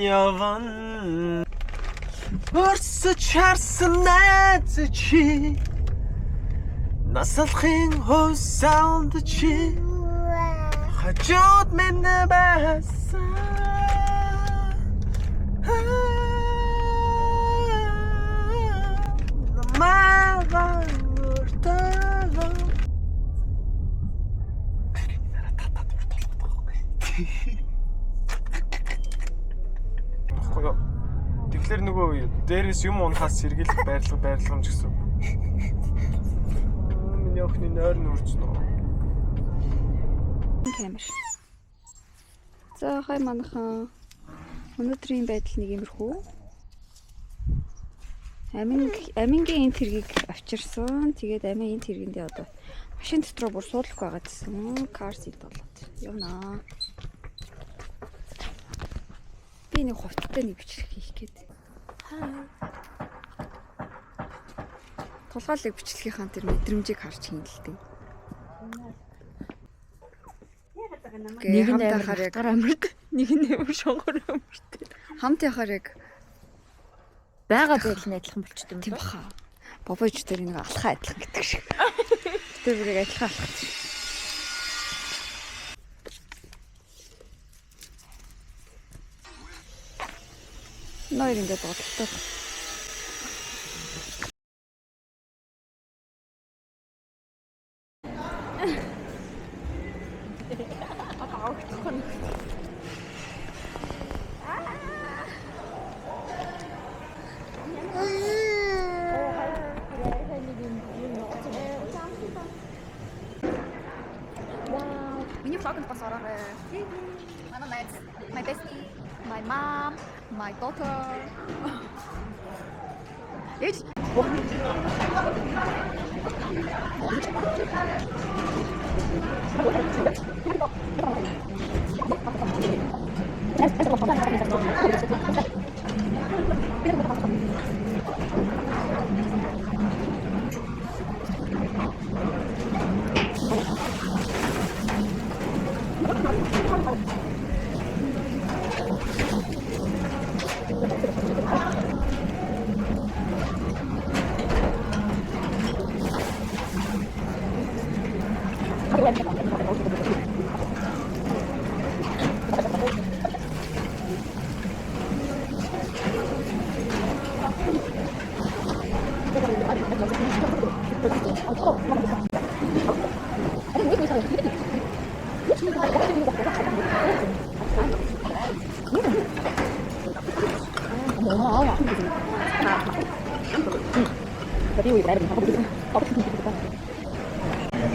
яван өрсөж харсан найз чи наслахын хөөсөнд чи хажууд минь байсан Тэгэхээр нөгөө дээрээс юм унахаас сэргийлэх байрлагамж гэсэн. Миний охины нойр нүрцнө. Камер. За хай манайхан өнөөдрийн байдал нэг иймэрхүү. Амингийн энэ тэргийг авчирсан. Тэгээд амин энэ тэргэндээ одоо машин дотроо бүр суудлах байгаа гэсэн. Car seat болоод. Явнаа. Би нэг хувцастай нэг бичлэг хийх гээд. Тулгаалыг бичлэгийнхаа тэр мэдрэмжийг харж хийн л дээ. Нэг нь хамтаа яг амард, нэг нь шонгор амард. Хамт яхаар яг байгаа байдал нь адилхан болчтой юм тийм баха. Бобойч дээр нэг алхаа адилхан гэдэг шиг. Тэр бүрийг адилхан алхах. Ноёр ингээд бодлоо. Миний vlog-д бас ороо. My bestie, my mom, my daughter. It's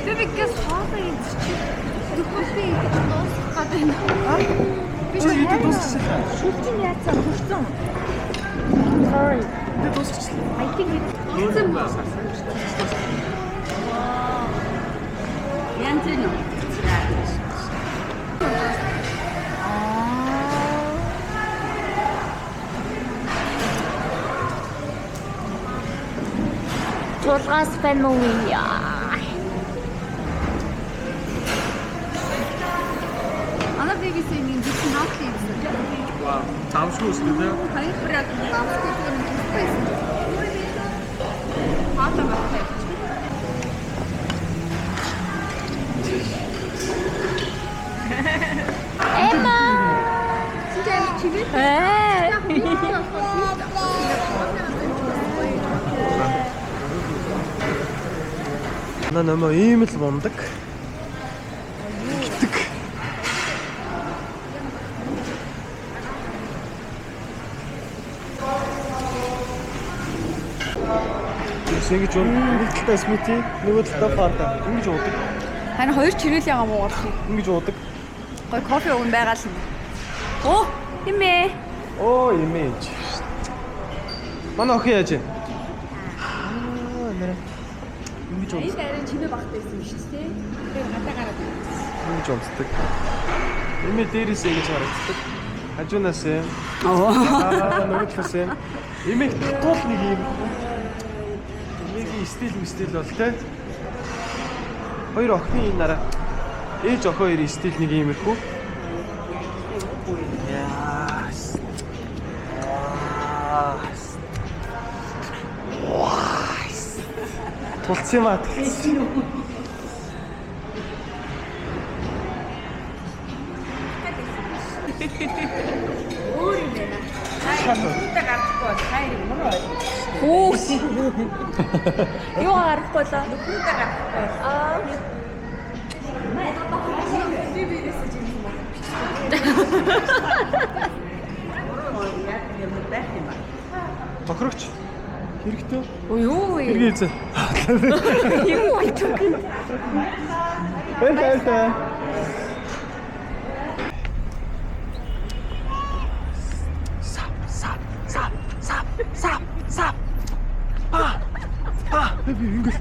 Тэгээс хоолой идчих. Дөхөсөө идэж дуусах гэдэг байна. Би чи дууссан. шүлжин яатсан хүрсэн. Sorry. Би дуусчихлаа. I think it's янзэн үү. Тулгаас family. Она бивсэн юм гэсэн наатли гэсэн. Вау, таамшгүй үстэй. Хоёр брат наатли гэсэн. Хата байна. Эмма. Чигээр Намаа ийм л мундаг. Гитэг. Ингэж нэг талдаа смути, нөгөө талдаа фанта. Ингэж уудаг. Харин хоёр чирэл ягаа муугарлах. Ингэж уудаг. Гой кофе уун байгаа л юм. Оо, химээ. Оо, имиж. Манай охин яаж вэ? Ингэж уудаг. энэ арай чимээ багтайсан юм шүү дээ. Тэр гадаа гараад байна. Ингэж уудаг. Имэ дээрээсээ ингэж харагддаг. Хажуунаас ээ. Нөгөө талаас ээ. Имэ тул нэг юм. Стил бол тэ. Хоёр охины энэ нараа ээж охин хоёрын стил нэг иймэрхүү. Тулцсан юм аа. Өөр юм байна. Хүүхдээ гарахгүй бол хайр юм уу? Хүүс. Юу гарахгүй лээ. Хүүхдээ гарахгүй бол Тохирогч хэрэгтэй. Өө юу вэ? Хэрэг ийзээ. Юу вэ? Баярлалаа. Би ингэж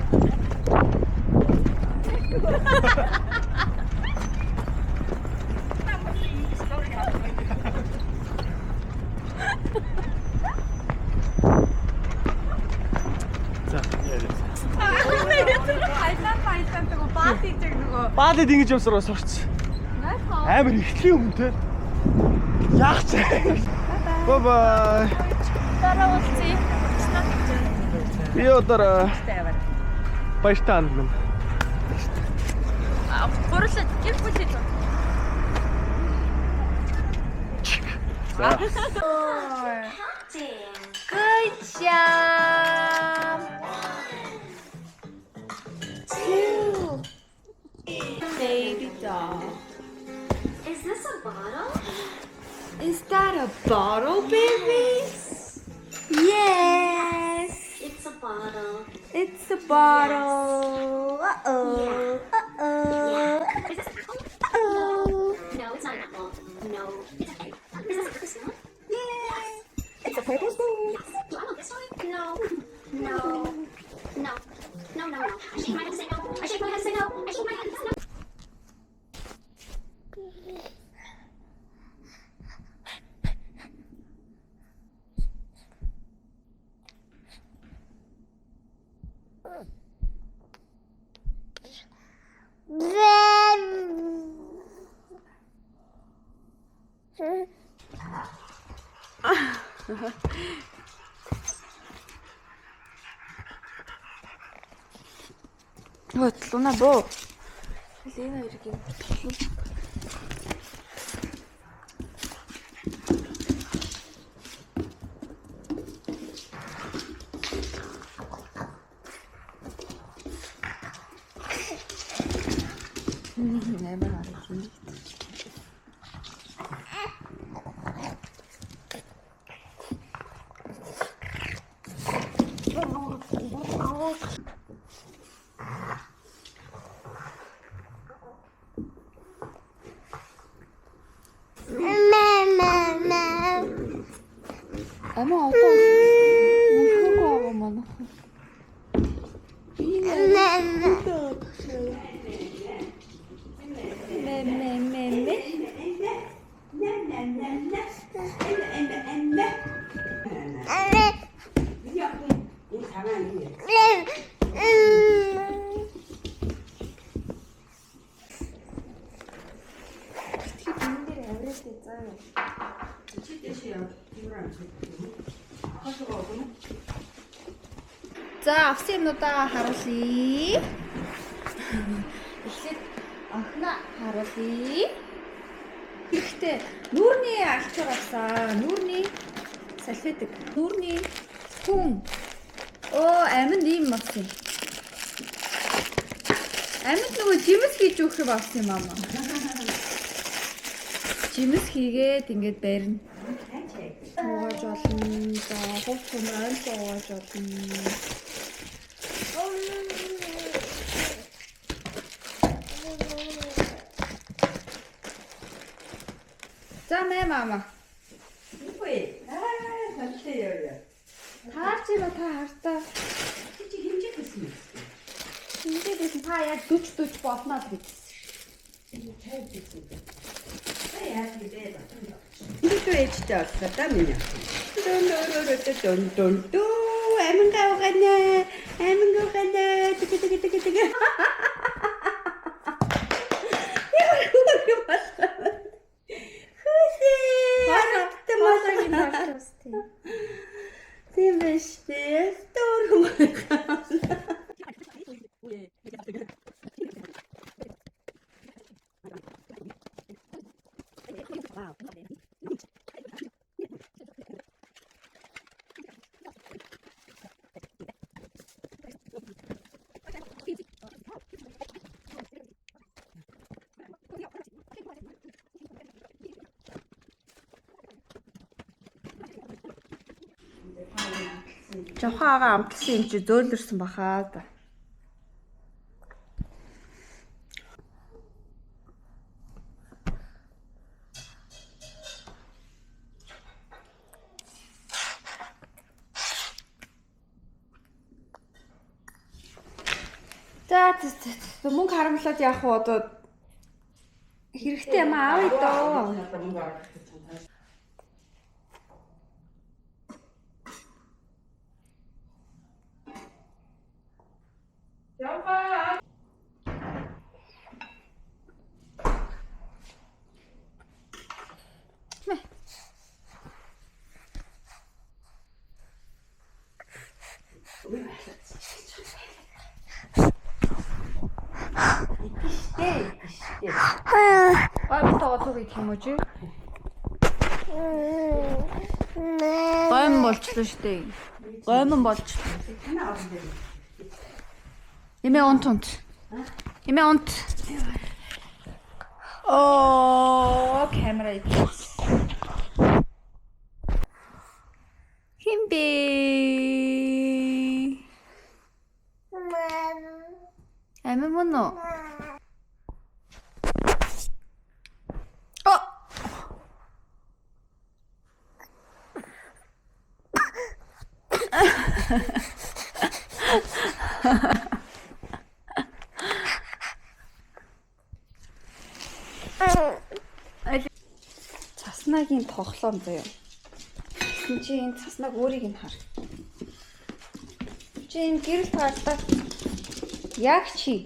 Баадад ингэж явсараа сурч. Амар ихтлийн юм те. Яах ч. Бай бай. Дараа уулзъя. Би одоо баяртай минь. Гурлаа гэр бүлээ. За. Good job. Baby doll. Is this a bottle? Is that a bottle, baby? Yes. It's a bottle. It's a bottle. Uh-oh. Uh-oh. Is this an apple? No, it's not an apple. No, it's okay. Is this a purple spoon? Yeah. It's a purple spoon. Yes. Do I want this one? No. No. No. No, no, no. I shake my head to say no. I shake my head to say no. I shake my head to say no. Вот, луна бо. Лена иргэн. Нэмэр харагдана. Ама одоо нөхөөгөө аваа манай. За, авсан юмнуудаа харуулъя. Эхлээд анхна харуулъя. Ихтэй нүүрний альчуур авсан. Нүүрний салфетик. Нүүрний хүн. Оо, аминд ийм авсан. Аминд нөгөө жимс хийж өгөх юм авсан юм аа. Жимс хийгээд ингээд барина. Угааж болно. За, хов төмөр угааж болно. За, мама. үгүй. Талтай. Таарч ирээ та хартаа. Чи хэмжээ гэсэн юм. Хинтээ дэсэн та яг 40 болноо гэж. Дito ээжтэй боллоо да миний. Дон амин гавгана. Амин гавгана. Тэг. Тийм биш. Төр юм. Жавхаагаа амтлсан юм чи зөөлрсөн бахаа да. За мөнгө харамлаад яах вэ одоо хэрэгтэй юм аавь доо. Тоолог их юм уу чи? Гойм болчихлоо шүү дээ. Гоймон болчихлоо. Имээ унт. Имээ унт. Оо, камера идэ. Химби. Амин моно. Цаснагийн тоглоом заяа. Чи энэ цаснаг өөрийг нь хар. Чи энэ гэрэл таалдаг. Яг чи